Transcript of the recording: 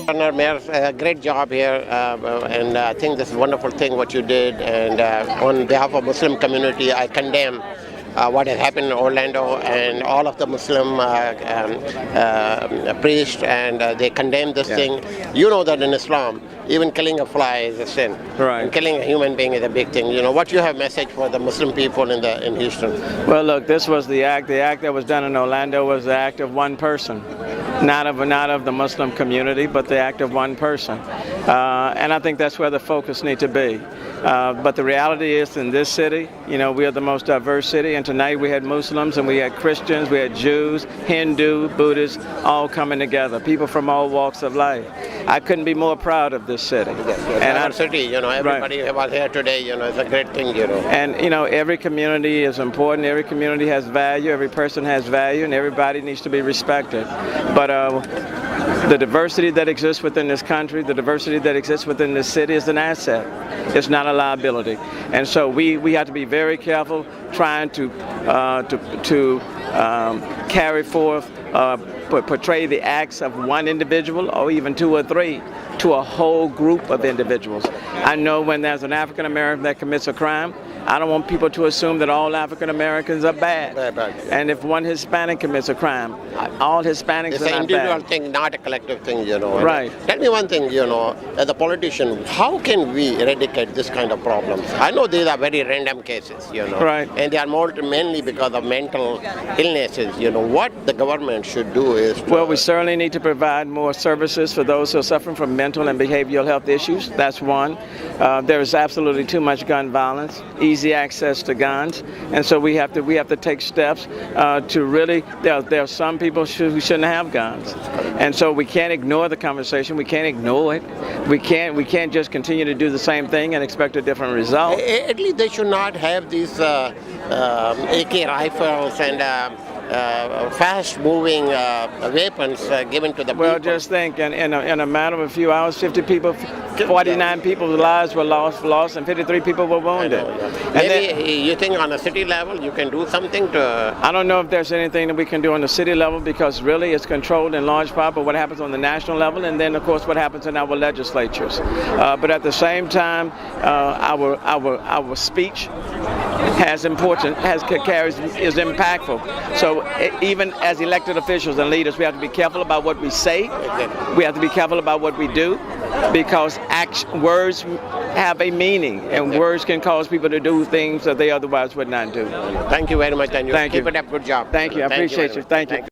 Honour Mayor, great job here, and I think this is a wonderful thing what you did. And on behalf of Muslim community, I condemn what has happened in Orlando, and all of the Muslim priests, and they condemn this thing. You know that in Islam, even killing a fly is a sin. Right. And killing a human being is a big thing. You know, what you have message for the Muslim people in Houston? Well, look, this was the act. The act that was done in Orlando was the act of one person, not of the Muslim community, but the act of one person. And I think that's where the focus needs to be. But the reality is, in this city, you know, we are the most diverse city, and tonight we had Muslims and we had Christians, we had Jews, Hindu, Buddhists, all coming together, people from all walks of life. I couldn't be more proud of this city. And our city, you know, everybody was here today, you know, it's a great thing, you know. And, you know, every community is important, every community has value, every person has value, and everybody needs to be respected. But the diversity that exists within this country, the diversity that exists within this city is an asset. It's not a liability. And so we have to be very careful trying to carry forth, portray the acts of one individual or even two or three to a whole group of individuals. I know when there's an African American that commits a crime, I don't want people to assume that all African Americans are bad. And if one Hispanic commits a crime, all Hispanics it's are not bad. It's an individual thing, not a collective thing, you know. Right. Tell me one thing, you know, as a politician, how can we eradicate this kind of problems? I know these are very random cases, you know. Right. And they are mainly because of mental illnesses, you know. What the government should do is well, we certainly need to provide more services for those who are suffering from mental and behavioral health issues. That's one. There is absolutely too much gun violence, easy access to guns, and so we have to take steps to really. There are some people who shouldn't have guns, and so we can't ignore the conversation. We can't ignore it. We can't just continue to do the same thing and expect a different result. At least they should not have these AK rifles and fast-moving weapons given to the people. Well, just think, in a matter of a few hours, 49 people's lives were lost, and 53 people were wounded. Maybe you think on a city level you can do something to... I don't know if there's anything that we can do on the city level, because really it's controlled in large part by what happens on the national level, and then of course what happens in our legislatures. But at the same time, our speech is impactful. So even as elected officials and leaders, we have to be careful about what we say. We have to be careful about what we do, because words have a meaning, and words can cause people to do things that they otherwise would not do. Thank you very much, and Thank you. Keep it up. Good job. Thank you. I appreciate you. Thank you.